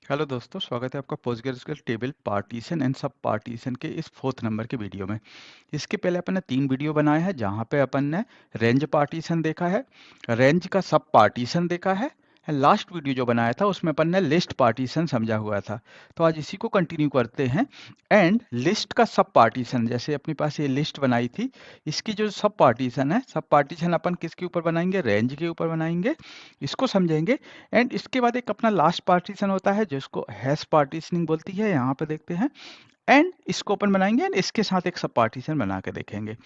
Hello दोस्तों, स्वागत है आपका पोस्टग्रेसक्यूएल टेबल पार्टीशन एंड सब पार्टीशन के इस 4th नंबर के वीडियो में। इसके पहले अपन ने 3 वीडियो बनाए हैं जहां पे अपन ने रेंज पार्टीशन देखा है, रेंज का सब पार्टीशन देखा है, लास्ट वीडियो जो बनाया था उसमें अपन ने लिस्ट पार्टीशन समझा हुआ था। तो आज इसी को कंटिन्यू करते हैं। एंड लिस्ट का सब पार्टीशन, जैसे अपने पास ये लिस्ट बनाई थी, इसकी जो सब पार्टीशन है, सब पार्टीशन अपन किसके ऊपर बनाएंगे? रेंज के ऊपर बनाएंगे, इसको समझेंगे। एंड इसके बाद एक अपना लास्ट पार्टीशन होता है जिसको हैश पार्टीशनिंग बोलती है, यहाँ पे देखते हैं। एंड इसको अपन बनाएंगे एंड इसके साथ एक सब पार्टीशन बना के देखेंगे।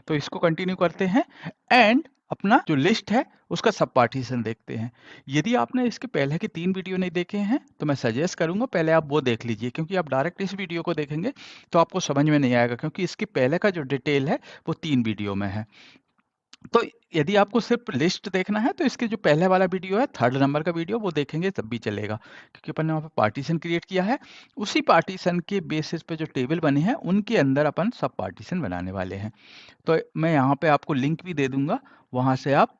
तो इसको कंटिन्यू करते हैं एंड अपना जो लिस्ट है उसका सब पार्टीशन देखते हैं। यदि आपने इसके पहले के 3 वीडियो नहीं देखे हैं तो मैं सजेस्ट करूंगा पहले आप वो देख लीजिए, क्योंकि आप डायरेक्ट इस वीडियो को देखेंगे तो आपको समझ में नहीं आएगा, क्योंकि इसके पहले का जो डिटेल है वो 3 वीडियो में है। तो यदि आपको सिर्फ लिस्ट देखना है तो इसके जो पहले वाला वीडियो है, 3rd नंबर का वीडियो, वो देखेंगे तब भी चलेगा, क्योंकि अपन ने वहाँ पे पार्टीशन क्रिएट किया है। उसी पार्टीशन के बेसिस पे जो टेबल बने हैं उनके अंदर अपन सब पार्टीशन बनाने वाले हैं। तो मैं यहाँ पे आपको लिंक भी दे दूंगा, वहाँ से आप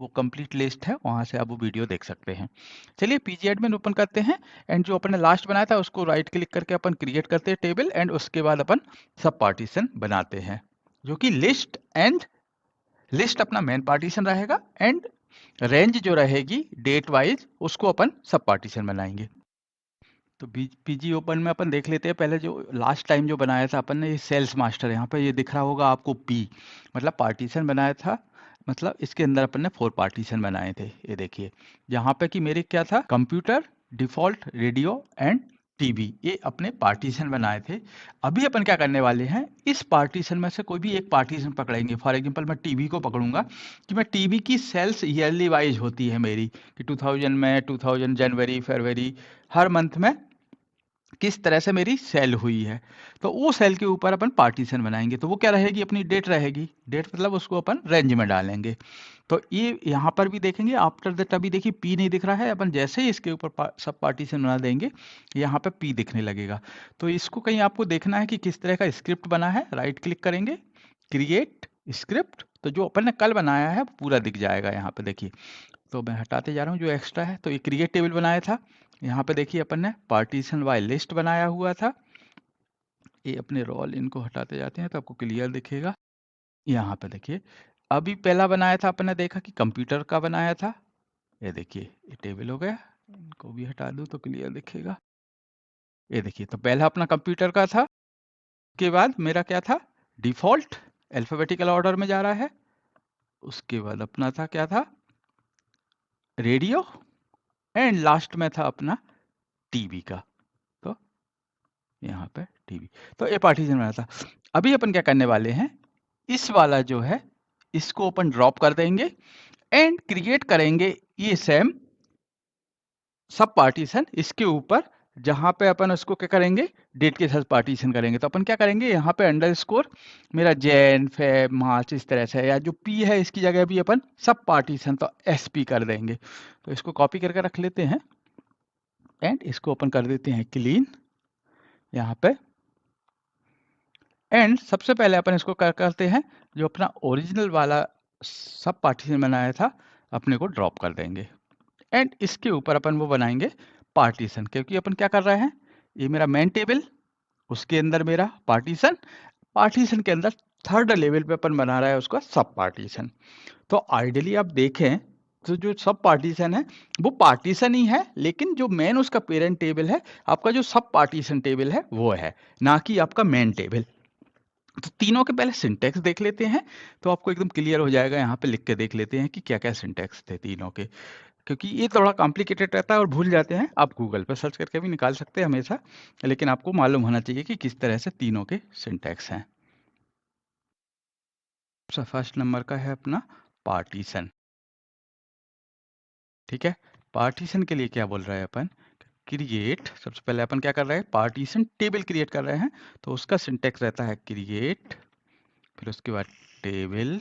वो कंप्लीट लिस्ट है, वहाँ से आप वो वीडियो देख सकते हैं। चलिए पीजी एडमिन ओपन करते हैं एंड जो अपन ने लास्ट बनाया था उसको राइट क्लिक करके अपन क्रिएट करते हैं टेबल, एंड उसके बाद अपन सब पार्टीशन बनाते हैं जो कि लिस्ट एंड लिस्ट अपना मेन पार्टीशन रहेगा एंड रेंज जो रहेगी डेट वाइज उसको अपन सब पार्टीशन बनाएंगे। तो पीजी ओपन में अपन देख लेते हैं पहले जो लास्ट टाइम जो बनाया था अपन ने, ये सेल्स मास्टर, यहाँ पे ये दिख रहा होगा आपको पी, मतलब पार्टीशन बनाया था। मतलब इसके अंदर अपन ने 4 पार्टीशन बनाए थे। ये देखिए यहाँ पे कि मेरे क्या था, computer, default, radio and TV, ये अपने पार्टीशन बनाए थे। अभी अपन क्या करने वाले हैं, इस पार्टीशन में से कोई भी एक पार्टीशन पकड़ेंगे। फॉर एग्जांपल मैं टीवी को पकड़ूंगा कि मैं टीवी की सेल्स ईयरली वाइज होती है मेरी, कि 2000 में 2000 जनवरी फरवरी हर मंथ में किस तरह से मेरी सेल हुई है। तो वो सेल के ऊपर अपन पार्टीशन बनाएंगे। तो वो क्या रहेगी, अपनी डेट रहेगी। डेट मतलब उसको अपन रेंज में डालेंगे। तो ये यहाँ पर भी देखेंगे आफ्टर दैट, अभी देखिए पी नहीं दिख रहा है, अपन जैसे ही इसके ऊपर सब पार्टीशन बना देंगे यहाँ पे पी दिखने लगेगा। तो इसको कहीं आपको देखना है कि किस तरह का स्क्रिप्ट बना है, राइट क्लिक करेंगे, क्रिएट स्क्रिप्ट, तो जो अपन ने कल बनाया है पूरा दिख जाएगा यहाँ पे देखिए। तो मैं हटाते जा रहा हूँ जो एक्स्ट्रा है। तो ये क्रिएट टेबल बनाया था, यहाँ पे देखिए अपन ने पार्टीशन बाय लिस्ट बनाया हुआ था। ये अपने रोल इनको हटाते जाते हैं तो आपको क्लियर दिखेगा। यहाँ पे देखिए अभी पहला बनाया था अपन ने, देखा कि कंप्यूटर का बनाया था। ये देखिए ये टेबल हो गया, इनको भी हटा दूँ तो क्लियर दिखेगा। ये देखिए तो पहला अपना कंप्यूटर का था, उसके बाद मेरा क्या था, डिफॉल्ट अल्फाबेटिकल ऑर्डर में जा रहा है। उसके बाद अपना था क्या था, रेडियो, एंड लास्ट में था अपना टीवी का। तो यहाँ पे टीवी, तो ये पार्टीशन बना था। अभी अपन क्या करने वाले हैं, इस वाला जो है इसको अपन ड्रॉप कर देंगे एंड क्रिएट करेंगे ये सेम सब पार्टीशन इसके ऊपर, जहां पे अपन उसको क्या करेंगे, डेट के साथ पार्टीशन करेंगे। तो अपन क्या करेंगे, यहाँ पे अंडरस्कोर मेरा जैन फेब मार्च इस तरह से, या जो पी है इसकी जगह भी अपन सब पार्टीशन तो एस पी कर देंगे। तो इसको कॉपी करके रख लेते हैं एंड इसको अपन कर देते हैं क्लीन यहाँ पे। एंड सबसे पहले अपन इसको करते हैं, जो अपना ओरिजिनल वाला सब पार्टीशन बनाया था अपने को ड्रॉप कर देंगे एंड इसके ऊपर अपन वो बनाएंगे पार्टीशन। क्योंकि अपन क्या कर रहे हैं, ये मेरा मेन टेबल, उसके अंदर मेरा पार्टीशन, पार्टीशन के अंदर 3rd लेवल पे अपन बना रहा है उसका सब पार्टीशन। तो आइडियली आप देखें तो जो सब पार्टीशन है वो पार्टीशन ही है, लेकिन जो मेन उसका पेरेंट टेबल है, आपका जो सब पार्टीशन टेबल है वो है, ना कि आपका मेन टेबल। तो तीनों के पहले सिंटेक्स देख लेते हैं तो आपको एकदम क्लियर हो जाएगा। यहाँ पे लिख के देख लेते हैं कि क्या क्या सिंटेक्स थे तीनों के, क्योंकि ये थोड़ा कॉम्प्लिकेटेड रहता है और भूल जाते हैं। आप गूगल पर सर्च करके भी निकाल सकते हैं हमेशा, लेकिन आपको मालूम होना चाहिए कि किस तरह से तीनों के सिंटेक्स हैं। फर्स्ट नंबर का है अपना पार्टीशन। ठीक है, पार्टीशन के लिए क्या बोल रहे हैं अपन, क्रिएट, सबसे पहले अपन क्या कर रहे हैं, पार्टीशन टेबल क्रिएट कर रहे हैं। तो उसका सिंटेक्स रहता है क्रिएट, फिर उसके बाद टेबल,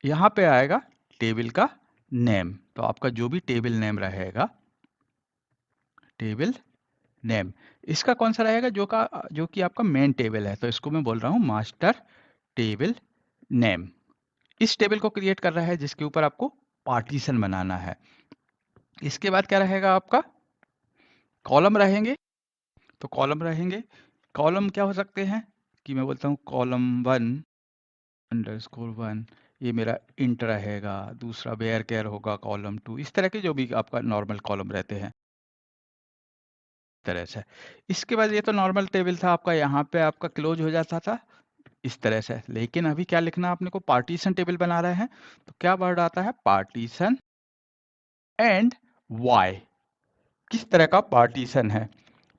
यहाँ पे आएगा टेबल का नेम। तो आपका जो भी टेबल नेम रहेगा, टेबल नेम, इसका कौन सा रहेगा, जो कि आपका मेन टेबल है। तो इसको मैं बोल रहा हूँ मास्टर टेबल नेम। इस टेबल को क्रिएट कर रहा है जिसके ऊपर आपको पार्टीशन बनाना है। इसके बाद क्या रहेगा आपका, कॉलम रहेंगे, तो कॉलम रहेंगे, कॉलम क्या हो सकते हैं कि मैं बोलता हूँ कॉलम 1_1, ये मेरा इंट रहेगा, दूसरा वेयर केयर होगा कॉलम 2, इस तरह के जो भी आपका नॉर्मल कॉलम रहते हैं तरह से। इसके बाद ये तो नॉर्मल टेबल था आपका, यहाँ पे आपका क्लोज हो जाता था इस तरह से। लेकिन अभी क्या लिखना है अपने को, पार्टीशन टेबल बना रहे हैं, तो क्या वर्ड आता है, पार्टीशन एंड वाई। किस तरह का पार्टीशन है,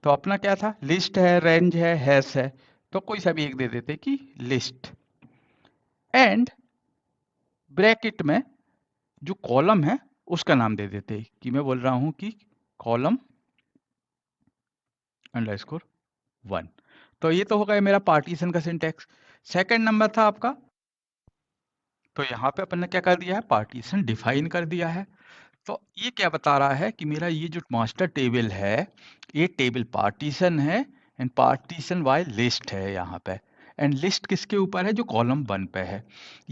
तो अपना क्या था, लिस्ट है, रेंज है, हैश है, तो कोई सा भी एक दे देते कि लिस्ट, एंड ब्रैकेट में जो कॉलम है उसका नाम दे देते कि मैं बोल रहा हूं कि कॉलम अंडरस्कोर 1। तो ये तो हो गया मेरा पार्टीशन का सिंटेक्स। सेकंड नंबर था आपका, तो यहाँ पे अपन ने क्या कर दिया है, पार्टीशन डिफाइन कर दिया है। तो ये क्या बता रहा है कि मेरा ये जो मास्टर टेबल है, ये टेबल पार्टीशन है, एंड पार्टीशन बाय लिस्ट है यहाँ पे, एंड लिस्ट किसके ऊपर है, जो कॉलम 1 पे है।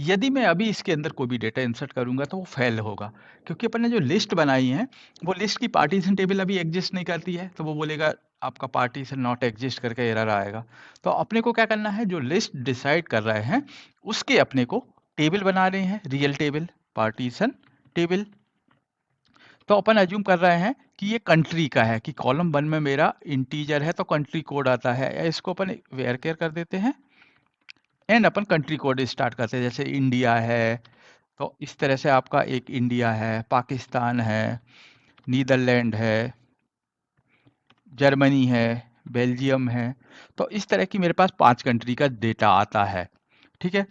यदि मैं अभी इसके अंदर कोई भी डेटा इंसर्ट करूंगा तो वो फेल होगा, क्योंकि अपन ने जो लिस्ट बनाई है वो लिस्ट की पार्टीशन टेबल अभी एग्जिस्ट नहीं करती है, तो वो बोलेगा आपका पार्टीशन नॉट एग्जिस्ट करके एरर आएगा। तो अपने को क्या करना है, जो लिस्ट डिसाइड कर रहे हैं उसके अपने को टेबल बना रहे हैं, रियल टेबल, पार्टीशन टेबल। तो अपन एज्यूम कर रहे हैं कि ये कंट्री का है, कि कॉलम 1 में मेरा इंटीजर है तो कंट्री कोड आता है, या इसको अपन वेयर केयर कर देते हैं, and upon country code start करते हैं, जैसे इंडिया है तो इस तरह से आपका एक इंडिया है, पाकिस्तान है, नीदरलैंड है, जर्मनी है, बेल्जियम है। तो इस तरह की मेरे पास 5 कंट्री का डेटा आता है, ठीक है।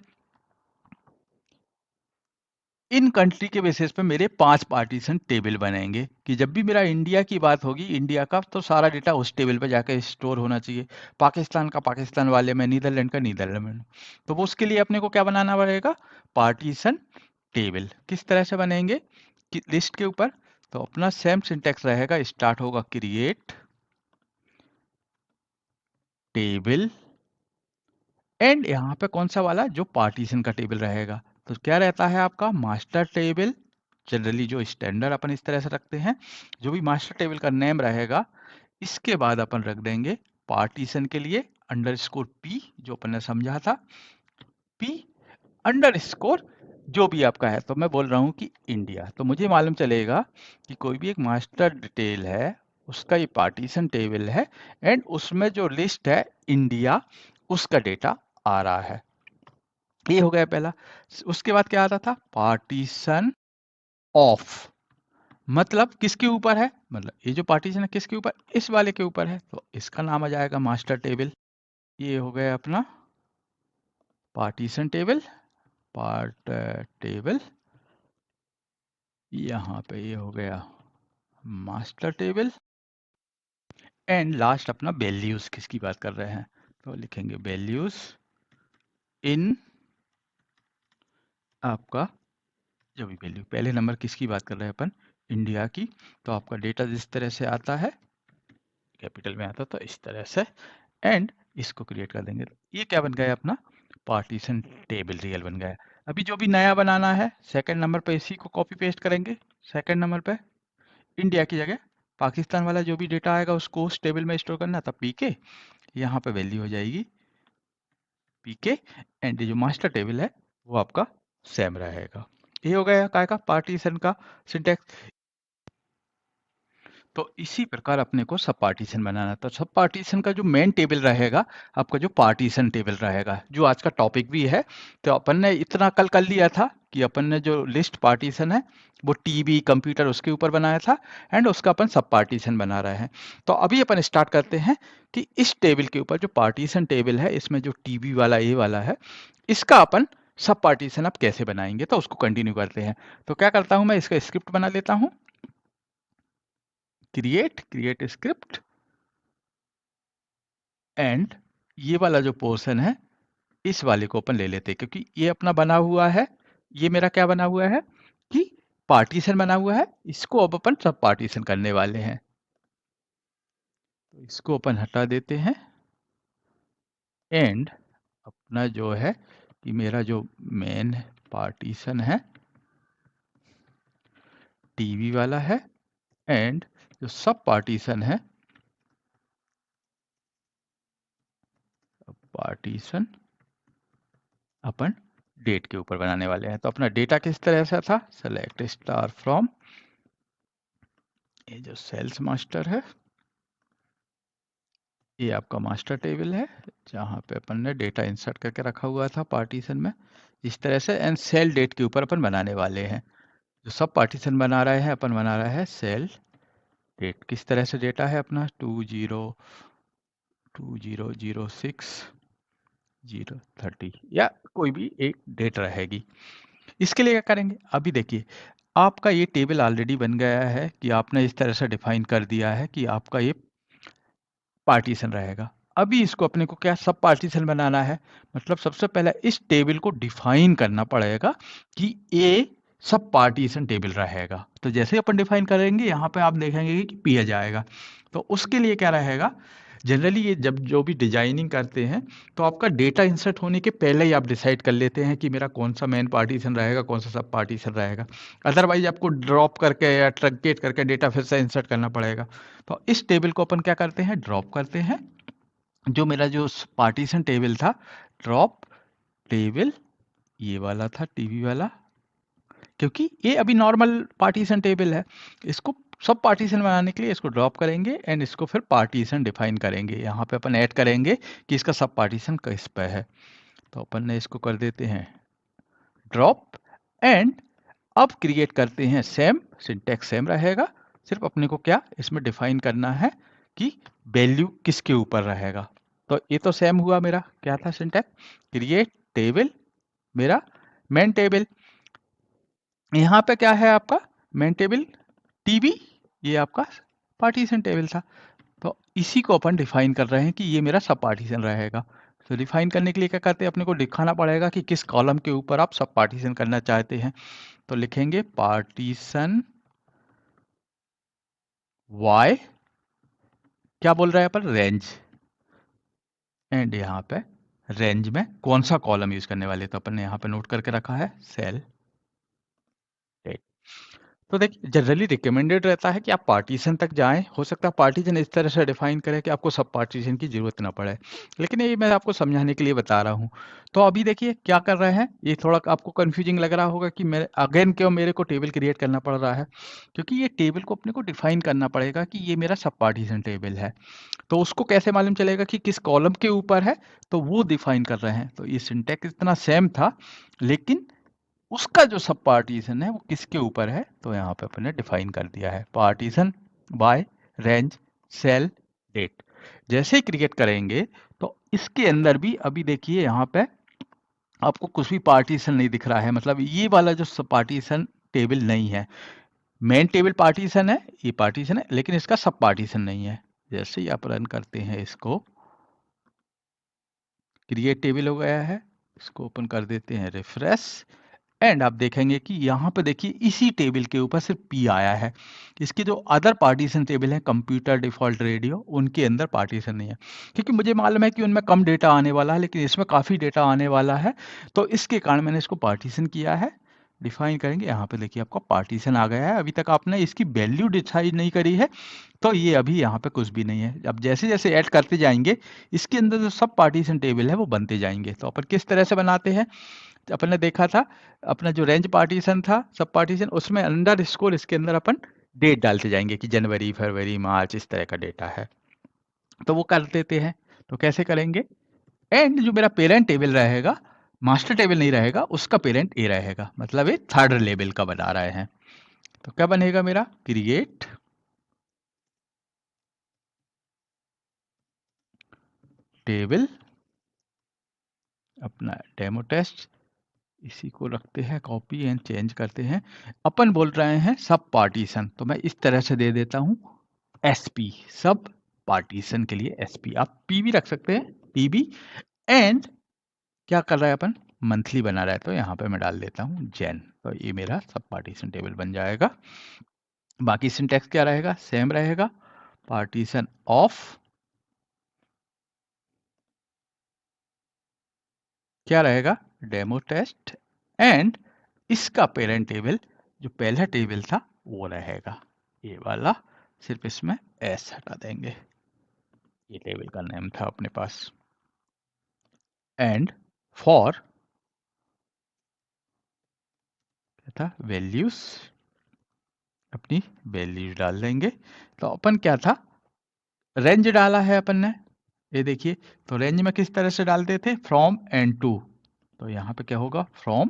इन कंट्री के बेसिस पे मेरे 5 पार्टीशन टेबल बनेंगे, कि जब भी मेरा इंडिया की बात होगी, इंडिया का तो सारा डेटा उस टेबल पे जाकर स्टोर होना चाहिए, पाकिस्तान का पाकिस्तान वाले में, नीदरलैंड का नीदरलैंड में। तो वो उसके लिए अपने को क्या बनाना पड़ेगा, पार्टीशन टेबल। किस तरह से बनेंगे, कि लिस्ट के ऊपर, तो अपना सेम सिंटेक्स रहेगा, स्टार्ट होगा क्रिएट टेबल, एंड यहाँ पे कौन सा वाला, जो पार्टीशन का टेबल रहेगा। तो क्या रहता है आपका, मास्टर टेबल, जनरली जो स्टैंडर्ड अपन इस तरह से रखते हैं, जो भी मास्टर टेबल का नेम रहेगा, इसके बाद अपन रख देंगे पार्टीशन के लिए अंडरस्कोर पी, जो अपन ने समझा था, पी अंडरस्कोर जो भी आपका है। तो मैं बोल रहा हूँ कि इंडिया, तो मुझे मालूम चलेगा कि कोई भी एक मास्टर डिटेल है, उसका ये पार्टीशन टेबल है, एंड उसमें जो लिस्ट है इंडिया, उसका डेटा आ रहा है। ये हो गया पहला। उसके बाद क्या आता था, पार्टीशन ऑफ, मतलब किसके ऊपर है, मतलब ये जो पार्टीशन है किसके ऊपर, इस वाले के ऊपर है, तो इसका नाम आ जाएगा मास्टर टेबल। ये हो गया अपना पार्टीशन टेबल, पार्ट टेबल, यहाँ पे ये हो गया मास्टर टेबल, एंड लास्ट अपना वैल्यूज किसकी बात कर रहे हैं, तो लिखेंगे वैल्यूज इन आपका जो भी वैल्यू, पहले नंबर किसकी बात कर रहे हैं अपन, इंडिया की। तो आपका डेटा जिस तरह से आता है, कैपिटल में आता तो इस तरह से, एंड इसको क्रिएट कर देंगे। ये क्या बन गया अपना पार्टीशन टेबल, रियल बन गया। अभी जो भी नया बनाना है, सेकंड नंबर पे इसी को कॉपी पेस्ट करेंगे, सेकंड नंबर पे इंडिया की जगह पाकिस्तान वाला जो भी डेटा आएगा उसको उस टेबल में स्टोर करना था, पीके, यहाँ पे वैल्यू हो जाएगी पीके, एंड जो मास्टर टेबल है वो आपका सेम रहेगा। ये हो गया काय का पार्टीशन का सिंटेक्स। तो इसी प्रकार अपने को सब पार्टीशन बनाना, तो सब पार्टीशन का जो मेन टेबल रहेगा, आपका जो पार्टीशन टेबल रहेगा, जो आज का टॉपिक भी है। तो अपन ने इतना कल कर लिया था कि अपन ने जो लिस्ट पार्टीशन है वो टीवी कंप्यूटर उसके ऊपर बनाया था, एंड उसका अपन सब पार्टीशन बना रहे हैं। तो अभी अपन स्टार्ट करते हैं कि इस टेबल के ऊपर जो पार्टीशन टेबल है, इसमें जो टीवी वाला ये वाला है, इसका अपन सब पार्टीशन अब कैसे बनाएंगे, तो उसको कंटिन्यू करते हैं। तो क्या करता हूं, मैं इसका स्क्रिप्ट बना लेता हूं, क्रिएट स्क्रिप्ट, एंड ये वाला जो पोर्शन है इस वाले को अपन ले लेते हैं, क्योंकि ये अपना बना हुआ है, ये मेरा क्या बना हुआ है कि पार्टीशन बना हुआ है, इसको अब अपन सब पार्टीशन करने वाले हैं। तो इसको अपन हटा देते हैं, एंड अपना जो है कि मेरा जो मेन पार्टीशन है टीवी वाला है, एंड जो सब पार्टीशन है पार्टीशन अपन डेट के ऊपर बनाने वाले हैं। तो अपना डेटा किस तरह से था, सेलेक्ट स्टार फ्रॉम, ये जो सेल्स मास्टर है ये आपका मास्टर टेबल है जहाँ पे अपन ने डेटा इंसर्ट करके रखा हुआ था पार्टीशन में इस तरह से, एंड सेल डेट के ऊपर अपन बनाने वाले हैं। जो सब पार्टीशन बना रहे हैं अपन बना रहा है सेल डेट। किस तरह से डेटा है अपना 202030 या कोई भी एक डेट रहेगी। इसके लिए क्या करेंगे, अभी देखिए आपका ये टेबल ऑलरेडी बन गया है कि आपने इस तरह से डिफाइन कर दिया है कि आपका ये पार्टीशन रहेगा। अभी इसको अपने को क्या सब पार्टीशन बनाना है, मतलब सबसे पहले इस टेबल को डिफाइन करना पड़ेगा कि ये सब पार्टीशन टेबल रहेगा। तो जैसे अपन डिफाइन करेंगे यहाँ पे आप देखेंगे कि पी आ जाएगा। तो उसके लिए क्या रहेगा, जनरली ये जब जो भी डिजाइनिंग करते हैं तो आपका डेटा इंसर्ट होने के पहले ही आप डिसाइड कर लेते हैं कि मेरा कौन सा मेन पार्टीशन रहेगा, कौन सा सब पार्टीशन रहेगा। अदरवाइज आपको ड्रॉप करके या ट्रंकेट करके डेटा फिर से इंसर्ट करना पड़ेगा। तो इस टेबल को अपन क्या करते हैं, ड्रॉप करते हैं। जो मेरा जो पार्टीशन टेबल था, ड्रॉप टेबल ये वाला था टीवी वाला, क्योंकि ये अभी नॉर्मल पार्टीशन टेबल है। इसको सब पार्टीशन बनाने के लिए इसको ड्रॉप करेंगे एंड इसको फिर पार्टीशन डिफाइन करेंगे। यहाँ पे अपन ऐड करेंगे कि इसका सब पार्टीशन किस पे है। तो अपन ने इसको कर देते हैं ड्रॉप एंड अब क्रिएट करते हैं सेम, सिंटैक्स सेम रहेगा, सिर्फ अपने को क्या इसमें डिफाइन करना है कि वैल्यू किसके ऊपर रहेगा। तो ये तो सेम हुआ मेरा, क्या था सिंटैक्स, क्रिएट टेबल मेरा मेन टेबल। यहाँ पे क्या है आपका मेन टेबल टीबी, ये आपका पार्टीशन टेबल था। तो इसी को अपन डिफाइन कर रहे हैं कि ये मेरा सब पार्टीशन रहेगा। तो डिफाइन करने के लिए क्या करते हैं, अपने को दिखाना पड़ेगा कि किस कॉलम के ऊपर आप सब पार्टीशन करना चाहते हैं। तो लिखेंगे पार्टीशन y, क्या बोल रहा है अपन, रेंज, एंड यहाँ पे रेंज में कौन सा कॉलम यूज करने वाले, तो अपन ने यहाँ पे नोट करके रखा है सेल डेट। तो देखिए जनरली रिकमेंडेड रहता है कि आप पार्टीशन तक जाएं। हो सकता है पार्टीशन इस तरह से डिफाइन करें कि आपको सब पार्टीशन की जरूरत ना पड़े, लेकिन ये मैं आपको समझाने के लिए बता रहा हूँ। तो अभी देखिए क्या कर रहे हैं, ये थोड़ा आपको कंफ्यूजिंग लग रहा होगा कि मेरे अगेन क्यों मेरे को टेबल क्रिएट करना पड़ रहा है, क्योंकि ये टेबल को अपने को डिफाइन करना पड़ेगा कि ये मेरा सब पार्टीशन टेबल है। तो उसको कैसे मालूम चलेगा कि किस कॉलम के ऊपर है, तो वो डिफाइन कर रहे हैं। तो ये सिंटैक्स इतना सेम था, लेकिन उसका जो सब पार्टीशन है वो किसके ऊपर है, तो यहाँ पे अपने डिफाइन कर दिया है partition by range sale date. जैसे ही क्रिएट करेंगे तो इसके अंदर भी अभी देखिए यहाँ पे आपको कुछ भी पार्टीशन नहीं दिख रहा है, मतलब ये वाला जो सब पार्टीशन टेबल नहीं है। मेन टेबल पार्टीशन है, ये पार्टीशन है, लेकिन इसका सब पार्टीशन नहीं है। जैसे ही आप रन करते हैं इसको, क्रिएट टेबल हो गया है, इसको ओपन कर देते हैं रिफ्रेश, एंड आप देखेंगे कि यहाँ पे देखिए इसी टेबल के ऊपर सिर्फ पी आया है। इसके जो अदर पार्टीशन टेबल है कंप्यूटर डिफॉल्ट रेडियो, उनके अंदर पार्टीशन नहीं है, क्योंकि मुझे मालूम है कि उनमें कम डेटा आने वाला है, लेकिन इसमें काफ़ी डेटा आने वाला है। तो इसके कारण मैंने इसको पार्टीशन किया है। डिफाइन करेंगे, यहाँ पे देखिए आपका पार्टीशन आ गया है। अभी तक आपने इसकी वैल्यू डिसाइड नहीं करी है, तो ये अभी यहाँ पे कुछ भी नहीं है। अब जैसे जैसे ऐड करते जाएंगे इसके अंदर जो सब पार्टीशन टेबल है वो बनते जाएंगे। तो अपन किस तरह से बनाते हैं, अपन ने देखा था अपना जो रेंज पार्टीशन था सब पार्टीशन, उसमें अंडर स्कोर इसके अंदर अपन डेट डालते जाएंगे कि जनवरी फरवरी मार्च इस तरह का डेटा है। तो वो कर देते हैं। तो कैसे करेंगे, एंड जो मेरा पेरेंट टेबल रहेगा, मास्टर टेबल नहीं रहेगा, उसका पेरेंट ए रहेगा, मतलब ये थर्ड लेवल का बना रहे हैं। तो क्या बनेगा मेरा, क्रिएट टेबल अपना डेमो टेस्ट, इसी को रखते हैं कॉपी एंड चेंज करते हैं। अपन बोल रहे हैं सब पार्टीशन, तो मैं इस तरह से दे देता हूं एसपी, सब पार्टीशन के लिए एसपी, आप पी भी रख सकते हैं पीबी। एंड क्या कर रहा है अपन, मंथली बना रहा है, तो यहाँ पे मैं डाल देता हूँ जैन। तो ये मेरा सब पार्टीशन टेबल बन जाएगा। बाकी सिंटैक्स क्या रहेगा, सेम रहेगा, पार्टीशन ऑफ क्या रहेगा, डेमो टेस्ट, एंड इसका पेरेंट टेबल जो पहला टेबल था वो रहेगा ये वाला, सिर्फ इसमें एस हटा देंगे, ये टेबल का नेम था अपने पास। एंड फॉर क्या था, वैल्यूज, अपनी वैल्यूज डाल देंगे। तो अपन क्या था, रेंज डाला है अपन ने, ये देखिए। तो रेंज में किस तरह से डालते थे, फ्रॉम एंड टू। तो यहाँ पे क्या होगा, फ्रॉम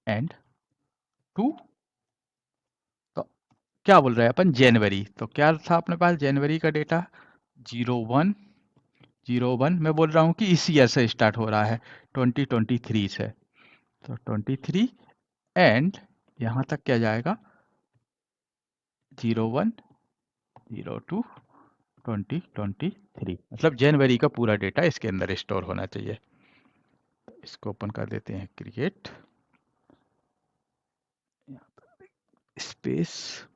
एंड टू। तो क्या बोल रहे हैं अपन, जनवरी। तो क्या था अपने पास जनवरी का डेटा, 01/01। मैं बोल रहा हूँ कि इस ईयर से स्टार्ट हो रहा है, 2023 से। तो 23 एंड यहाँ तक क्या जाएगा, 01/02/2023। मतलब जनवरी का पूरा डेटा इसके अंदर स्टोर होना चाहिए। इसको ओपन कर देते हैं, क्रिएट स्पेस,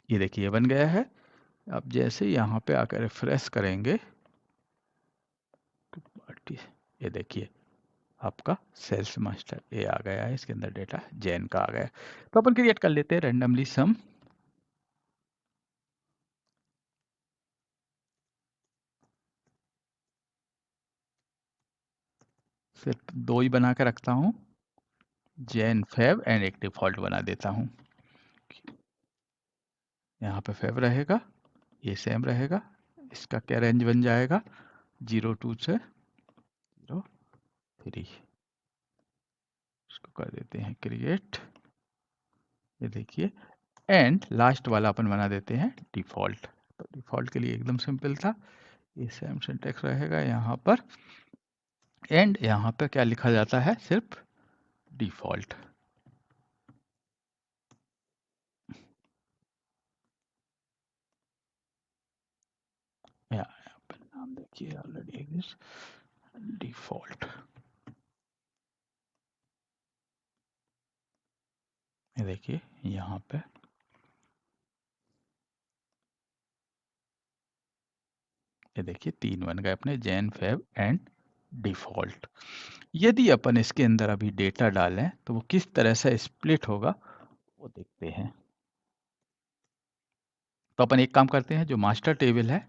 ये देखिए बन गया है। अब जैसे यहाँ पे आकर रिफ्रेश करेंगे तो ये देखिए आपका सेल्स मास्टर ये आ गया है, इसके अंदर डेटा जैन का आ गया। तो अपन क्रिएट कर लेते हैं रैंडमली सम। सिर्फ 2 ही बना के रखता हूँ, जैन फेब एंड एक डिफॉल्ट बना देता हूँ। यहाँ पे फेब रहेगा, ये सेम रहेगा। इसका क्या रेंज बन जाएगा, 02 से 03। इसको कर देते हैं क्रिएट, ये देखिए। एंड लास्ट वाला अपन बना देते हैं डिफॉल्ट। तो डिफॉल्ट के लिए एकदम सिंपल था, ये सेम सिंटेक्स रहेगा यहाँ पर। एंड यहाँ पे क्या लिखा जाता है, सिर्फ डिफॉल्ट। यहाँ पे नाम देखिए ऑलरेडी एग्जिस्ट, डिफॉल्ट। ये देखिए यहाँ पे, ये देखिए 3 बन गए अपने, जैन फेब एंड डिफॉल्ट। यदि अपन इसके अंदर अभी डेटा डालें तो वो किस तरह से स्प्लिट होगा वो देखते हैं। तो अपन एक काम करते हैं, जो मास्टर टेबल है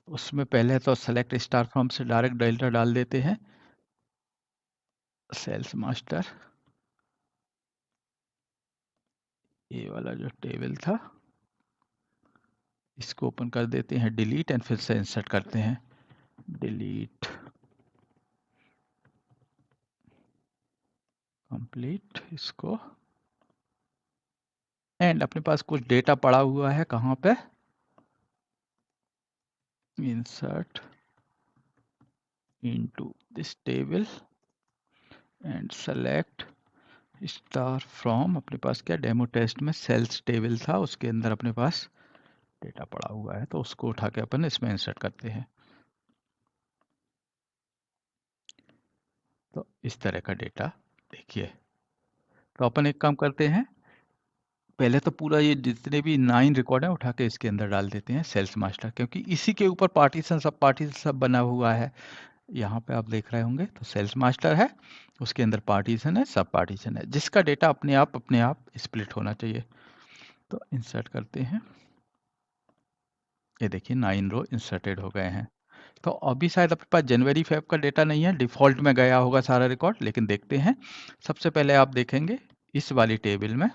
उसमें पहले तो सेलेक्ट स्टार फ्रॉम से डायरेक्ट डेल्टा डाल देते हैं, सेल्स मास्टर, ये वाला जो टेबल था इसको ओपन कर देते हैं, डिलीट, एंड फिर से इंसर्ट करते हैं, डिलीट कंप्लीट इसको। एंड अपने पास कुछ डेटा पड़ा हुआ है कहाँ पे, insert into this table and select star from. अपने पास क्या, डेमो टेस्ट में सेल्स टेबल था, उसके अंदर अपने पास डेटा पड़ा हुआ है, तो उसको उठा के अपन इसमें इंसर्ट करते हैं। तो इस तरह का डेटा देखिए। तो अपन एक काम करते हैं, पहले तो पूरा ये जितने भी 9 रिकॉर्ड है उठा के इसके अंदर डाल देते हैं, सेल्स मास्टर, क्योंकि इसी के ऊपर पार्टीशन सब बना हुआ है। यहाँ पे आप देख रहे होंगे, तो सेल्स मास्टर है, उसके अंदर पार्टीशन है, सब पार्टीशन है, जिसका डेटा अपने आप स्प्लिट होना चाहिए। तो इंसर्ट करते हैं, ये देखिए 9 रो इंसर्टेड हो गए हैं। तो अभी शायद अपने पास जनवरी फेब का डेटा नहीं है, डिफॉल्ट में गया होगा सारा रिकॉर्ड, लेकिन देखते हैं। सबसे पहले आप देखेंगे इस वाली टेबल में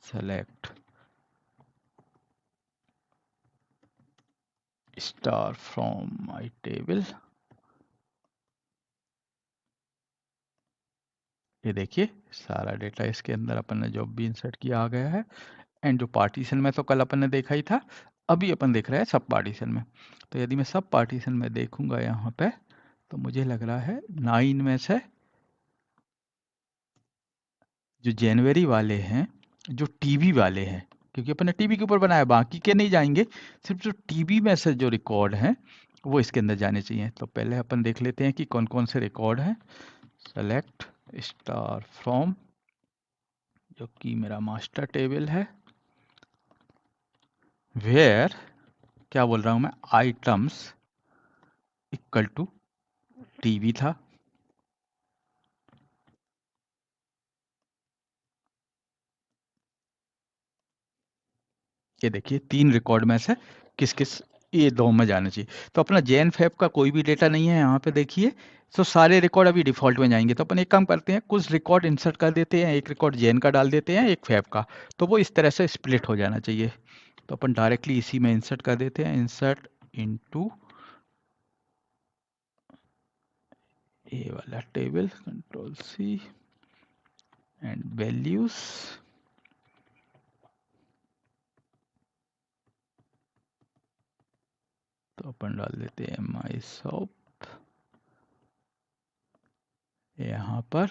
select star from my table, ये देखिए सारा डेटा इसके अंदर अपन ने जो भी इंसर्ट किया आ गया है। एंड जो पार्टीशन में तो कल अपन ने देखा ही था, अभी अपन देख रहे हैं सब पार्टीशन में। तो यदि मैं सब पार्टीशन में देखूंगा यहाँ पे, तो मुझे लग रहा है 9 में से जो जनवरी वाले हैं, जो टीबी वाले हैं, क्योंकि अपन ने टीबी के ऊपर बनाया, बाकी के नहीं जाएंगे, सिर्फ जो टीबी में से जो रिकॉर्ड हैं वो इसके अंदर जाने चाहिए। तो पहले अपन देख लेते हैं कि कौन कौन से रिकॉर्ड हैं। सेलेक्ट स्टार फ्रॉम, जो कि मेरा मास्टर टेबल है, वेयर क्या बोल रहा हूँ मैं, आइटम्स इक्वल टू टीबी था। ये देखिए 3 रिकॉर्ड में से किस किस ये 2 में जाना चाहिए। तो अपना जैन फैब का कोई भी डेटा नहीं है यहाँ पे देखिए, तो सारे रिकॉर्ड अभी डिफ़ॉल्ट में जाएंगे। तो अपन एक काम करते हैं, कुछ रिकॉर्ड इंसर्ट कर देते हैं, एक रिकॉर्ड जैन का डाल देते हैं, एक फैब का, तो वो इस तरह से स्प्लिट हो जाना चाहिए। तो अपन डायरेक्टली इसी में इंसर्ट कर देते हैं, इंसर्ट इनटू ये वाला table, control C and values. तो अपन डाल देते हैं माई शॉप यहाँ पर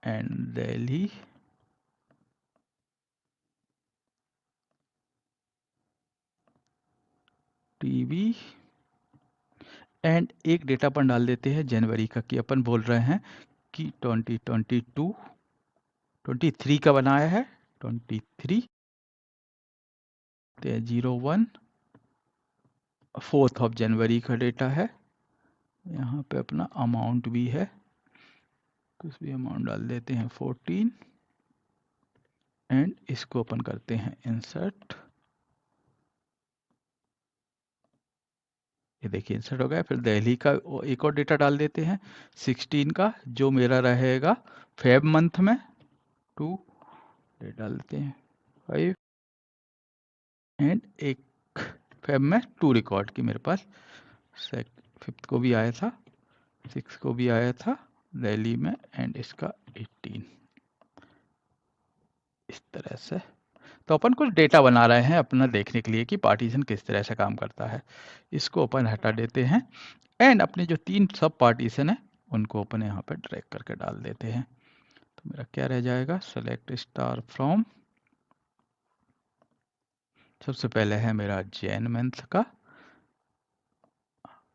एंड दिल्ली टीवी एंड एक डेटा अपन डाल देते हैं जनवरी का, कि अपन बोल रहे हैं कि 2022 23 का बनाया है, 23 01 4th ऑफ जनवरी का डेटा है। यहाँ पे अपना अमाउंट भी है, कुछ भी अमाउंट डाल देते हैं 14 एंड इसको अपन करते हैं इंसर्ट। ये देखिए इंसर्ट हो गया। फिर दिल्ली का एक और डेटा डाल देते हैं 16 का, जो मेरा रहेगा फेब मंथ में 2 डाल देते हैं 5 एंड एक फेब में 2 रिकॉर्ड की मेरे पास 5th को भी आया था, 6 को भी आया था दिल्ली में एंड इसका 18 इस तरह से। तो अपन कुछ डेटा बना रहे हैं अपना देखने के लिए कि पार्टीशन किस तरह से काम करता है। इसको अपन हटा देते हैं एंड अपने जो 3 सब पार्टीशन है उनको अपन यहाँ पर ड्रैग करके डाल देते हैं। तो मेरा क्या रह जाएगा, सेलेक्ट स्टार फ्रॉम, सबसे पहले है मेरा जैन मंथ का,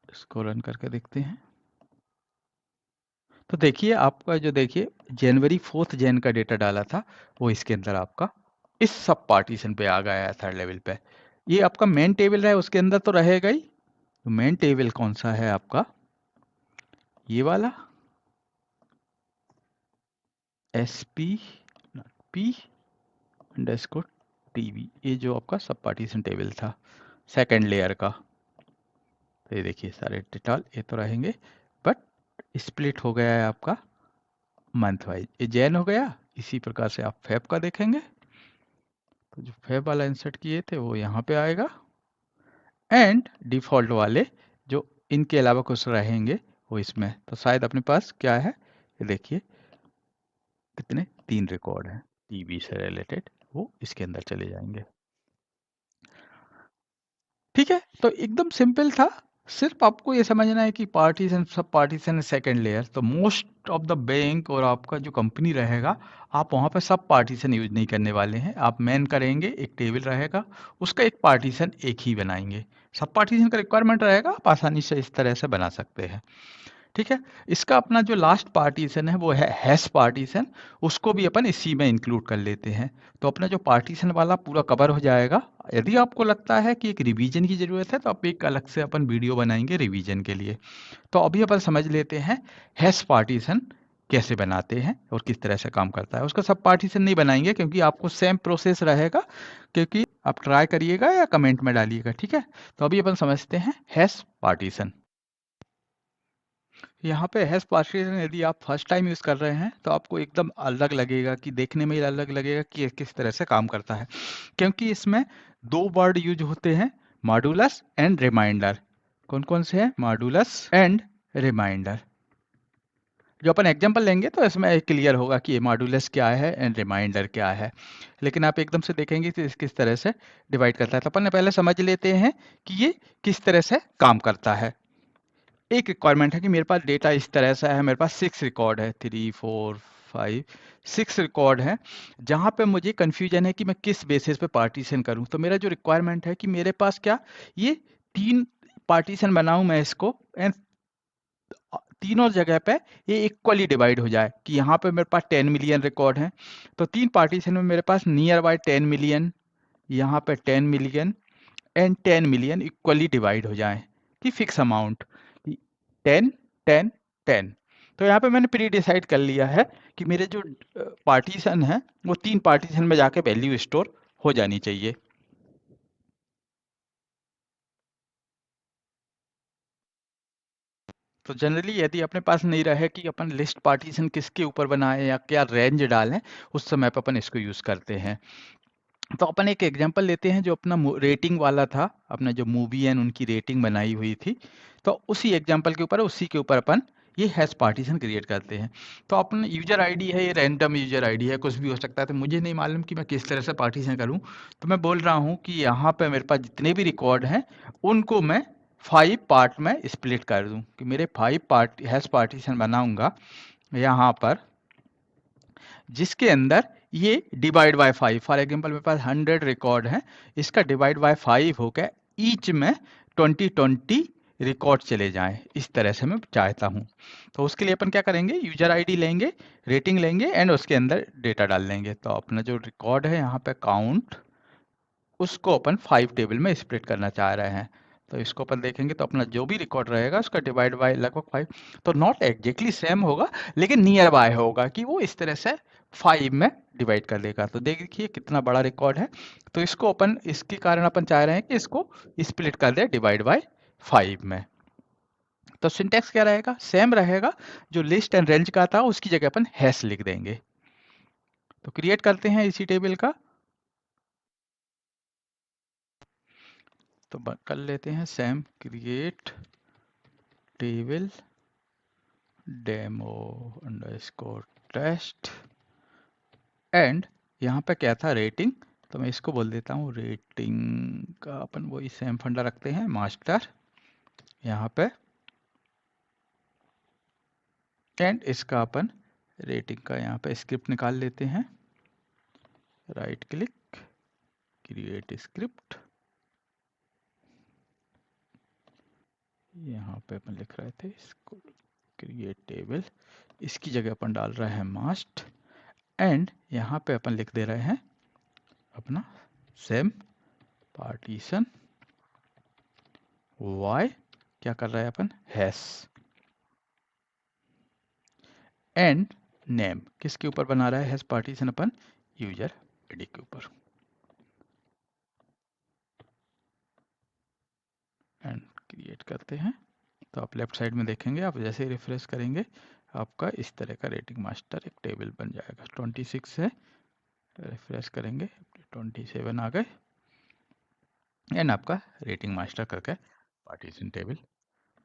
इसको रन करके देखते हैं। तो देखिए आपका जो देखिए जनवरी 4th जैन का डेटा डाला था वो इसके अंदर आपका इस सब पार्टीशन पे आ गया है, थर्ड लेवल पे। ये आपका मेन टेबल है उसके अंदर तो रहेगा ही। तो मेन टेबल कौन सा है आपका, ये वाला SP P अंडरस्कोर TV, ये जो आपका सब पार्टीशन टेबल था सेकंड लेयर का। तो ये देखिए सारे डेटा ये तो रहेंगे, बट स्प्लिट हो गया है आपका मंथ वाइज। ये जैन हो गया, इसी प्रकार से आप फेब का देखेंगे तो जो फेब वाला इंसर्ट किए थे वो यहाँ पे आएगा एंड डिफ़ॉल्ट वाले जो इनके अलावा कुछ रहेंगे वो इसमें। तो शायद अपने पास क्या है, ये देखिए कितने 3 रिकॉर्ड हैं टीवी से रिलेटेड, वो इसके अंदर चले जाएंगे। ठीक है, तो एकदम सिंपल था। सिर्फ आपको ये समझना है कि पार्टीशन सब पार्टीशन सेकंड लेयर, तो मोस्ट ऑफ द बैंक और आपका जो कंपनी रहेगा आप वहाँ पे सब पार्टीशन यूज नहीं करने वाले हैं। आप मेन करेंगे, एक टेबल रहेगा उसका एक पार्टीशन एक ही बनाएंगे। सब पार्टीशन का रिक्वायरमेंट रहेगा, आप आसानी से इस तरह से बना सकते हैं। ठीक है, इसका अपना जो लास्ट पार्टीशन है वो है हैश पार्टीशन, उसको भी अपन इसी में इंक्लूड कर लेते हैं। तो अपना जो पार्टीशन वाला पूरा कवर हो जाएगा। यदि आपको लगता है कि एक रिवीजन की ज़रूरत है तो आप एक अलग से अपन वीडियो बनाएंगे रिवीजन के लिए। तो अभी अपन समझ लेते हैं हैश पार्टीशन कैसे बनाते हैं और किस तरह से काम करता है। उसका सब पार्टीशन नहीं बनाएंगे क्योंकि आपको सेम प्रोसेस रहेगा, क्योंकि आप ट्राई करिएगा या कमेंट में डालिएगा। ठीक है, तो अभी अपन समझते हैं हैश पार्टीशन। यहाँ पे हैश पार्टीशन यदि आप फर्स्ट टाइम यूज़ कर रहे हैं तो आपको एकदम अलग लगेगा, कि देखने में ही अलग लगेगा कि ये किस तरह से काम करता है, क्योंकि इसमें 2 वर्ड यूज होते हैं, मॉडुलस एंड रिमाइंडर। कौन कौन से हैं, मॉडुलस एंड रिमाइंडर। जो अपन एग्जांपल लेंगे तो इसमें क्लियर होगा कि ये मॉडुलस क्या है एंड रिमाइंडर क्या है, लेकिन आप एकदम से देखेंगे कि किस तरह से डिवाइड करता है। तो अपन पहले समझ लेते हैं कि ये किस तरह से काम करता है। एक रिक्वायरमेंट है कि मेरे पास डेटा इस तरह से है, मेरे पास 6 रिकॉर्ड है, 3 4 5 6 रिकॉर्ड है, जहाँ पे मुझे कन्फ्यूजन है कि मैं किस बेसिस पे पार्टीशन करूँ। तो मेरा जो रिक्वायरमेंट है कि मेरे पास क्या ये 3 पार्टीशन बनाऊँ मैं इसको, एंड तीनों जगह पे ये इक्वली डिवाइड हो जाए, कि यहाँ पे मेरे पास 10 मिलियन रिकॉर्ड हैं तो 3 पार्टीशन में मेरे पास नियर बाय 10 मिलियन, यहाँ पे 10 million and 10 million equally divide हो जाए, कि फिक्स अमाउंट 10 10 10। तो यहाँ पे मैंने प्री डिसाइड कर लिया है कि मेरे जो पार्टीशन है वो 3 पार्टीशन में जाके वैल्यू स्टोर हो जानी चाहिए। तो जनरली यदि अपने पास नहीं रहे कि अपन लिस्ट पार्टीशन किसके ऊपर बनाए या क्या रेंज डालें, उस समय पर अपन इसको यूज़ करते हैं। तो अपन एक एग्जांपल लेते हैं जो अपना रेटिंग वाला था, अपना जो मूवी एंड उनकी रेटिंग बनाई हुई थी। तो उसी एग्जांपल के ऊपर, उसी के ऊपर अपन ये हैश पार्टीशन क्रिएट करते हैं। तो अपन यूजर आईडी है, ये रैंडम यूजर आईडी है, कुछ भी हो सकता है। तो मुझे नहीं मालूम कि मैं किस तरह से पार्टीशन करूं। तो मैं बोल रहा हूं कि यहाँ पे मेरे पास जितने भी रिकॉर्ड हैं उनको मैं 5 पार्ट में स्प्लिट कर दूं, कि मेरे 5 पार्ट हैश पार्टीशन बनाऊंगा यहाँ पर, जिसके अंदर ये डिवाइड बाय 5, फॉर एग्जांपल मेरे पास 100 रिकॉर्ड है, इसका डिवाइड बाय 5 होकर ईच में 20 रिकॉर्ड चले जाएं। इस तरह से मैं चाहता हूं। तो उसके लिए अपन क्या करेंगे, यूजर आईडी लेंगे, रेटिंग लेंगे एंड उसके अंदर डेटा डाल लेंगे। तो अपना जो रिकॉर्ड है यहाँ पे काउंट, उसको अपन 5 टेबल में स्प्लिट करना चाह रहे हैं। तो इसको अपन देखेंगे तो अपना जो भी रिकॉर्ड रहेगा उसका डिवाइड बाय लगभग 5, तो नॉट एग्जैक्टली सेम होगा लेकिन नियर बाय होगा, कि वो इस तरह से 5 में डिवाइड कर देगा। तो देखिए कितना बड़ा रिकॉर्ड है। तो इसको अपन, इसके कारण अपन चाह रहे हैं कि इसको स्प्लिट कर दे डिवाइड बाय 5 में। तो सिंटैक्स क्या रहेगा, सेम रहेगा, जो लिस्ट एंड रेंज का था उसकी जगह अपन हैश लिख देंगे। तो क्रिएट करते हैं इसी टेबल का। तो कर लेते हैं same create table demo underscore test and यहाँ पे क्या था, रेटिंग। तो मैं इसको बोल देता हूँ रेटिंग का अपन वही सेम फंडा रखते हैं, मास्टर यहाँ पे, एंड इसका अपन रेटिंग का यहाँ पे स्क्रिप्ट निकाल लेते हैं। राइट क्लिक, क्रिएट स्क्रिप्ट, यहाँ पे अपन लिख रहे थे इसको क्रिएट टेबल, इसकी जगह अपन डाल रहे हैं मास्ट, एंड यहाँ पे अपन लिख दे रहे हैं अपना सेम पार्टीशन वाई, क्या कर रहा है अपन, हैश, एंड नेम किसके ऊपर बना रहा है हैश पार्टीशन, अपन यूजर आईडी के ऊपर। एंड क्रिएट करते हैं। तो आप लेफ्ट साइड में देखेंगे, आप जैसे ही रिफ्रेश करेंगे आपका इस तरह का रेटिंग मास्टर एक टेबल बन जाएगा। 26 से रिफ्रेश करेंगे 27 आ गए, एंड आपका रेटिंग मास्टर करके पार्टीशन टेबल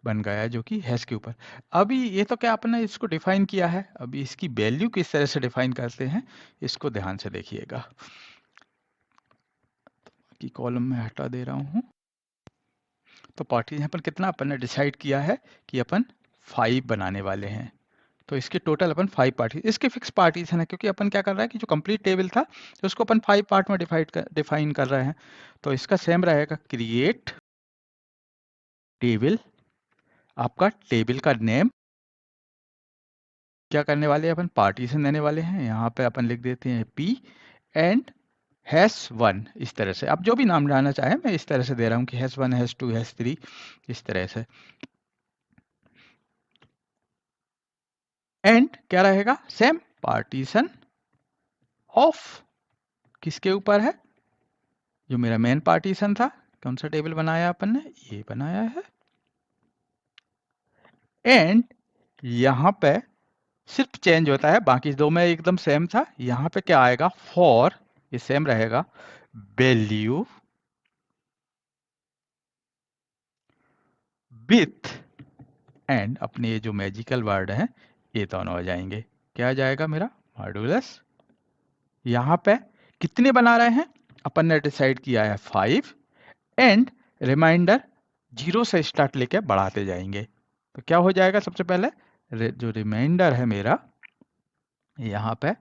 बन गया है, जो कि हैश के ऊपर। अभी ये तो क्या आपने इसको डिफाइन किया है, अभी इसकी वैल्यू किस तरह से डिफाइन करते हैं इसको ध्यान से देखिएगा। की कॉलम में हटा दे रहा हूँ। तो पार्टीशन पर कितना अपन ने डिसाइड किया है कि अपन 5 बनाने वाले हैं। तो इसके टोटल अपन 5 पार्टी, इसके फिक्स पार्टीशन है, क्योंकि अपन क्या कर रहा है कि जो कंप्लीट टेबल था उसको अपन 5 पार्ट में डिफाइन कर रहे हैं। तो इसका सेम रहेगा, क्रिएट टेबल, आपका टेबल का नेम क्या करने वाले हैं अपन, पार्टीशन देने वाले हैं। यहाँ पे अपन लिख देते हैं p एंड #1, इस तरह से आप जो भी नाम डालना चाहें, मैं इस तरह से दे रहा हूँ कि #1 #2 #3 इस तरह से। एंड क्या रहेगा, सेम पार्टीशन ऑफ, किसके ऊपर है, जो मेरा मेन पार्टीशन था। कौन सा टेबल बनाया अपन ने, ये बनाया है। एंड यहाँ पे सिर्फ चेंज होता है, बाकी दो में एकदम सेम था। यहाँ पे क्या आएगा, फॉर, ये सेम रहेगा, वैल्यू विथ, एंड अपने ये जो मैजिकल वर्ड है ये दोनों आ जाएंगे। क्या आ जाएगा मेरा, मॉड्यूलस। यहाँ पे कितने बना रहे हैं, अपन ने डिसाइड किया है 5, एंड रिमाइंडर 0 से स्टार्ट लेके बढ़ाते जाएंगे। तो क्या हो जाएगा, सबसे पहले जो रिमाइंडर है मेरा, यहाँ पे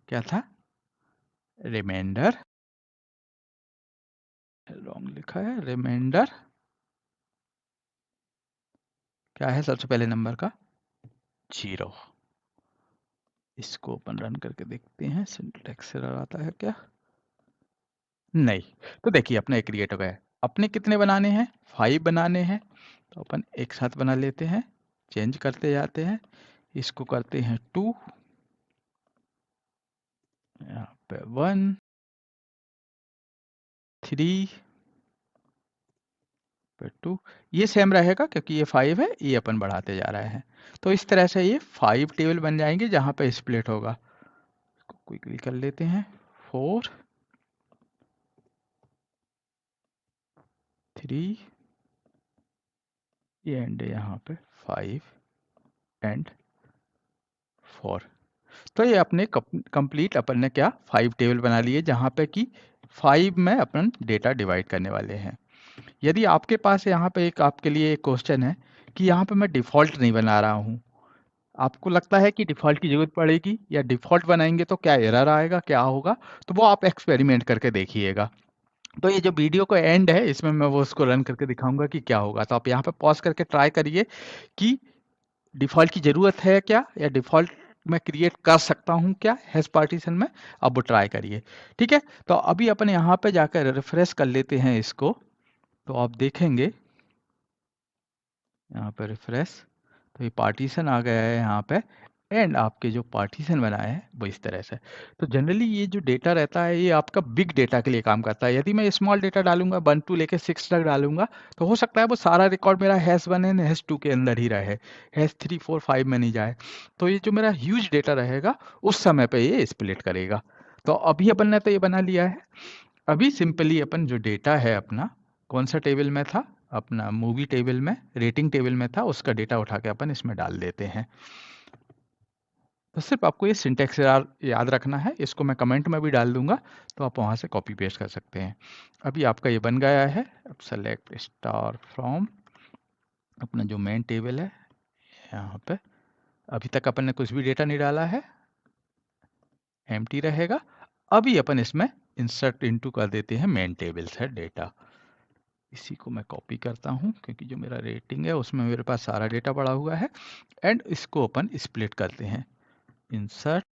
क्या था, रिमाइंडर, रॉन्ग लिखा है, रिमाइंडर क्या है सबसे पहले नंबर का, 0। इसको अपन रन करके देखते हैं सिंटैक्स एरर आता है क्या, नहीं। तो देखिए अपने क्रिएट हो गया। अपने कितने बनाने हैं, 5 बनाने हैं। तो अपन एक साथ बना लेते हैं, चेंज करते जाते हैं। इसको करते हैं 2, यहाँ पे 1 3 फिर 2, ये सेम रहेगा क्योंकि ये 5 है, ये अपन बढ़ाते जा रहे हैं। तो इस तरह से ये 5 टेबल बन जाएंगे जहाँ पे स्प्लिट होगा। इसको क्विकली कर लेते हैं। 4, 3 एंड यहाँ पे 5 एंड 4। तो ये अपने कंप्लीट अपन ने क्या 5 टेबल बना लिए जहाँ पे कि 5 में अपन डेटा डिवाइड करने वाले हैं। यदि आपके पास यहाँ पे एक आपके लिए एक क्वेश्चन है कि यहाँ पे मैं डिफ़ॉल्ट नहीं बना रहा हूँ, आपको लगता है कि डिफ़ॉल्ट की ज़रूरत पड़ेगी या डिफ़ॉल्ट बनाएंगे तो क्या एरर आएगा, क्या होगा, तो वो आप एक्सपेरिमेंट करके देखिएगा। तो ये जो वीडियो का एंड है इसमें मैं वो उसको रन करके दिखाऊंगा कि क्या होगा। तो आप यहाँ पे पॉज करके ट्राई करिए कि डिफ़ॉल्ट की ज़रूरत है क्या, या डिफ़ॉल्ट मैं क्रिएट कर सकता हूँ क्या हैश पार्टीशन में। अब वो ट्राई करिए। ठीक है, तो अभी अपन यहाँ पे जाकर रिफ्रेश कर लेते हैं इसको। तो आप देखेंगे यहाँ पे रिफ्रेश, तो ये पार्टीशन आ गया है यहाँ पे, एंड आपके जो पार्टीशन बनाए हैं वो इस तरह से। तो जनरली ये जो डेटा रहता है ये आपका बिग डेटा के लिए काम करता है। यदि मैं स्मॉल डेटा डालूंगा 1 टू लेके 6 तक डालूंगा तो हो सकता है वो सारा रिकॉर्ड मेरा हैश 1 एंड हैश 2 के अंदर ही रहे, हैश 3 4 5 में नहीं जाए। तो ये जो मेरा ह्यूज डेटा रहेगा उस समय पे ये स्प्लिट करेगा। तो अभी अपन ने तो ये बना लिया है। अभी सिंपली अपन जो डेटा है अपना, कौन सा टेबल में था, अपना मूवी टेबल में, रेटिंग टेबल में था, उसका डेटा उठा के अपन इसमें डाल देते हैं। तो सिर्फ आपको ये सिंटेक्स याद रखना है, इसको मैं कमेंट में भी डाल दूंगा तो आप वहाँ से कॉपी पेस्ट कर सकते हैं। अभी आपका ये बन गया है। अब सेलेक्ट स्टार फ्रॉम अपना जो मेन टेबल है यहाँ पे, अभी तक अपन ने कुछ भी डेटा नहीं डाला है, एम्प्टी रहेगा। अभी अपन इसमें इंसर्ट इनटू कर देते हैं मेन टेबल से डेटा। इसी को मैं कॉपी करता हूँ क्योंकि जो मेरा रेटिंग है उसमें मेरे पास सारा डेटा पड़ा हुआ है, एंड इसको अपन स्प्लिट करते हैं। इंसर्ट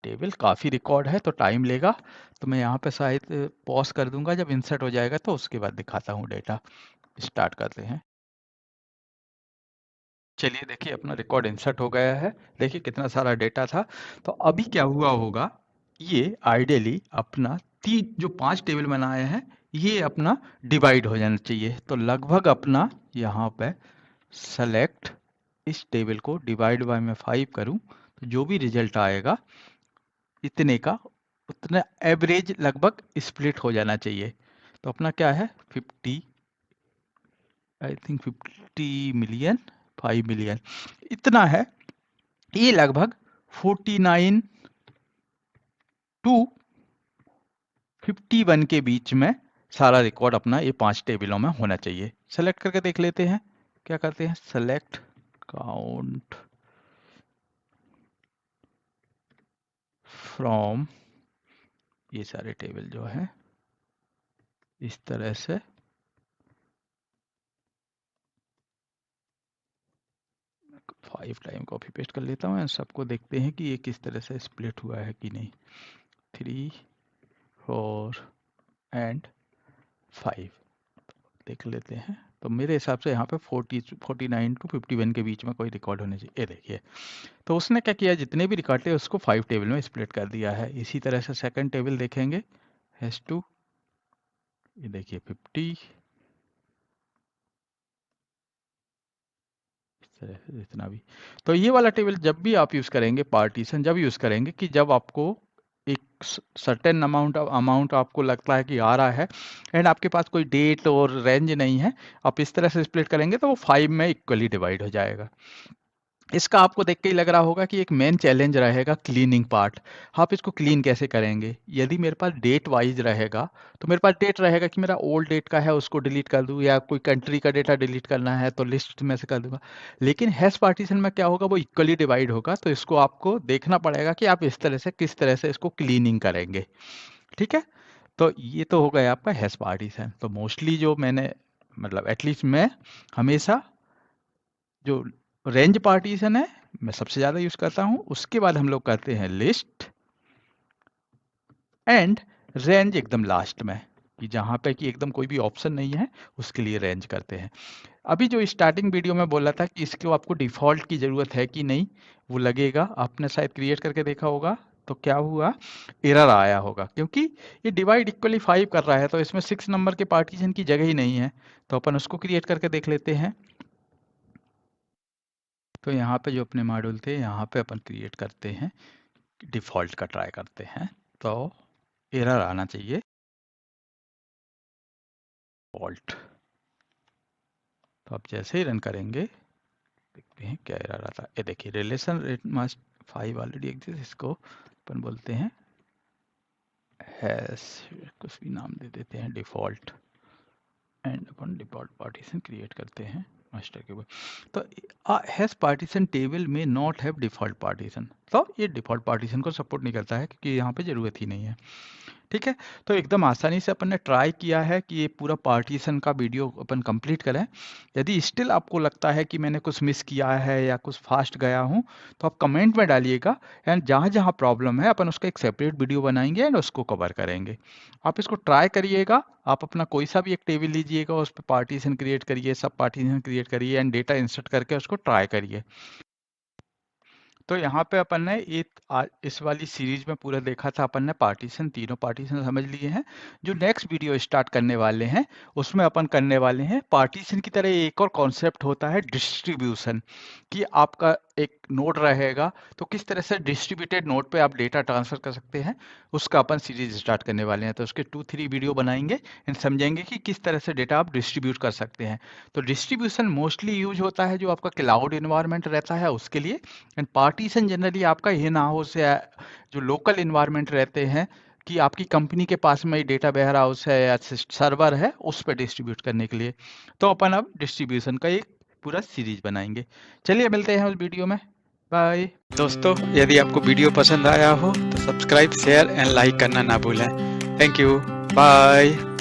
टेबल, काफ़ी रिकॉर्ड है तो टाइम लेगा, तो मैं यहाँ पे शायद पॉज कर दूंगा, जब इंसर्ट हो जाएगा तो उसके बाद दिखाता हूँ डेटा। स्टार्ट करते हैं। चलिए देखिए अपना रिकॉर्ड इंसर्ट हो गया है, देखिए कितना सारा डेटा था। तो अभी क्या हुआ होगा, ये आइडियली अपना जो 5 टेबल बनाए हैं ये अपना डिवाइड हो जाना चाहिए। तो लगभग अपना यहाँ पे सेलेक्ट इस टेबल को डिवाइड बाय मैं 5 करूं तो जो भी रिजल्ट आएगा इतने का उतना एवरेज लगभग स्प्लिट हो जाना चाहिए। तो अपना क्या है 50, आई थिंक 50 मिलियन, 5 मिलियन इतना है। ये लगभग 49 टू 51 के बीच में सारा रिकॉर्ड अपना ये 5 टेबलों में होना चाहिए। सेलेक्ट करके देख लेते हैं क्या करते हैं। सेलेक्ट काउंट फ्रॉम, ये सारे टेबल जो है इस तरह से 5 टाइम कॉपी पेस्ट कर लेता हूँ, सबको देखते हैं कि ये किस तरह से स्प्लिट हुआ है कि नहीं। 3 4 एंड 5 देख लेते हैं। तो मेरे हिसाब से यहाँ पे 49 टू 51 के बीच में कोई रिकॉर्ड होने चाहिए। ये देखिए, तो उसने क्या किया, जितने भी रिकॉर्ड थे उसको 5 टेबल में स्प्लिट कर दिया है। इसी तरह से सेकंड टेबल देखेंगे, हैश 2, ये देखिए 50, इतना भी। तो ये वाला टेबल जब भी आप यूज़ करेंगे, पार्टीशन जब यूज़ करेंगे कि जब आपको एक सर्टेन अमाउंट आपको लगता है कि आ रहा है एंड आपके पास कोई डेट और रेंज नहीं है, आप इस तरह से स्प्लिट करेंगे तो वो 5 में इक्वली डिवाइड हो जाएगा। इसका आपको देख के ही लग रहा होगा कि एक मेन चैलेंज रहेगा क्लीनिंग पार्ट। आप इसको क्लीन कैसे करेंगे। यदि मेरे पास डेट वाइज रहेगा तो मेरे पास डेट रहेगा कि मेरा ओल्ड डेट का है उसको डिलीट कर दूं, या कोई कंट्री का डेटा डिलीट करना है तो लिस्ट में से कर दूंगा। लेकिन हैश पार्टीशन में क्या होगा, वो इक्वली डिवाइड होगा। तो इसको आपको देखना पड़ेगा कि आप इस तरह से किस तरह से इसको क्लीनिंग करेंगे। ठीक है, तो ये तो हो गया आपका हैश पार्टीशन। तो मोस्टली जो मैंने मतलब एटलीस्ट मैं हमेशा जो रेंज पार्टीशन है मैं सबसे ज़्यादा यूज़ करता हूँ। उसके बाद हम लोग करते हैं लिस्ट एंड रेंज एकदम लास्ट में, कि जहाँ पे कि एकदम कोई भी ऑप्शन नहीं है उसके लिए रेंज करते हैं। अभी जो स्टार्टिंग वीडियो में बोला था कि इसको आपको डिफ़ॉल्ट की ज़रूरत है कि नहीं, वो लगेगा, आपने शायद क्रिएट करके देखा होगा तो क्या हुआ, एरर आया होगा, क्योंकि ये डिवाइड इक्वली 5 कर रहा है, तो इसमें 6 नंबर के पार्टीशन की जगह ही नहीं है। तो अपन उसको क्रिएट करके देख लेते हैं। तो यहाँ पे जो अपने मॉड्यूल थे, यहाँ पे अपन क्रिएट करते हैं, डिफ़ॉल्ट का ट्राई करते हैं, तो एरर आना चाहिए डिफ़ॉल्ट। तो आप जैसे ही रन करेंगे देखते हैं क्या एरर आता है। ये देखिए, relation rate must 5 already exist, इसको अपन बोलते हैं हैश, कुछ भी नाम दे देते हैं, default, and upon default partition create करते हैं मास्टर के ऊपर। तो हैश पार्टीशन टेबल में नॉट हैव डिफ़ॉल्ट पार्टीशन, तो ये डिफ़ॉल्ट पार्टीशन को सपोर्ट नहीं करता है, क्योंकि यहाँ पे ज़रूरत ही नहीं है। ठीक है, तो एकदम आसानी से अपन ने ट्राई किया है कि ये पूरा पार्टीशन का वीडियो अपन कंप्लीट करें। यदि स्टिल आपको लगता है कि मैंने कुछ मिस किया है या कुछ फास्ट गया हूँ, तो आप कमेंट में डालिएगा, एंड जहाँ जहाँ प्रॉब्लम है अपन उसका एक सेपरेट वीडियो बनाएंगे एंड उसको कवर करेंगे। आप इसको ट्राई करिएगा, आप अपना कोई सा भी एक टेबल लीजिएगा, उस पर पार्टीशन क्रिएट करिए, सब पार्टीशन क्रिएट करिए एंड डेटा इंसर्ट करके उसको ट्राई करिए। तो यहाँ पे अपन ने इस वाली सीरीज में पूरा देखा था, अपन ने पार्टीशन, तीनों पार्टीशन समझ लिए हैं। जो नेक्स्ट वीडियो स्टार्ट करने वाले हैं उसमें अपन करने वाले हैं पार्टीशन की तरह एक और कॉन्सेप्ट होता है डिस्ट्रीब्यूशन, कि आपका एक नोड रहेगा तो किस तरह से डिस्ट्रीब्यूटेड नोड पे आप डेटा ट्रांसफर कर सकते हैं, उसका अपन सीरीज स्टार्ट करने वाले हैं। तो उसके 2-3 वीडियो बनाएंगे एंड समझेंगे कि किस तरह से डेटा आप डिस्ट्रीब्यूट कर सकते हैं। तो डिस्ट्रीब्यूशन मोस्टली यूज होता है जो आपका क्लाउड इन्वायरमेंट रहता है उसके लिए, एंड पार्टीशन जनरली आपका इन हाउस या जो लोकल इन्वायरमेंट रहते हैं, कि आपकी कंपनी के पास में डेटा वेयर हाउस है या सर्वर है, उस पर डिस्ट्रीब्यूट करने के लिए। तो अपन अब डिस्ट्रीब्यूशन का एक पूरा सीरीज बनाएंगे। चलिए मिलते हैं उस वीडियो में, बाय। दोस्तों, यदि आपको वीडियो पसंद आया हो तो सब्सक्राइब, शेयर एंड लाइक करना ना भूलें। Thank you, bye.